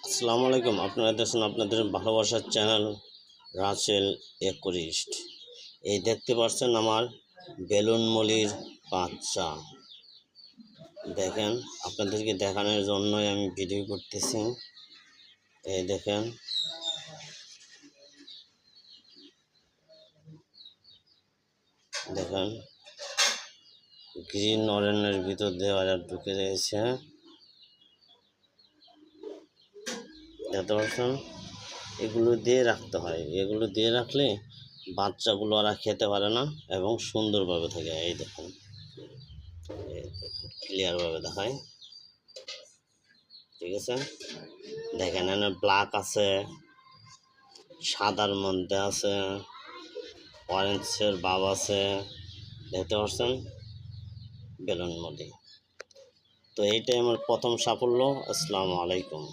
আসসালামু আলাইকুম। আপনারা দেখছেন আপনাদের ভালোবাসার চ্যানেল রাসেল একুরিস্ট। এই দেখতে পাচ্ছেন আমার বেলুন মলির বাচ্চা। দেখেন, আপনাদেরকে দেখানোর জন্যই আমি ভিডিও করতেছি। এই দেখেন, দেখেন গ্রিন অরণ্যের ভিতর দিয়ে ওরা ঢুকে রয়েছে। দেখতে পাচ্ছেন, এগুলো দিয়ে রাখতে হয়। এগুলো দিয়ে রাখলে বাচ্চাগুলো ওরা খেতে পারে না এবং সুন্দরভাবে থাকে। এই দেখেন, ক্লিয়ারভাবে দেখায়। ঠিক আছে, দেখেন এখানে ব্ল্যাক আছে, সাদার মধ্যে আছে, অরেঞ্জের ভাব আছে। দেখতে পাচ্ছেন বেলুন মলি। তো এইটাই আমার প্রথম সাফল্য। আসসালামু আলাইকুম।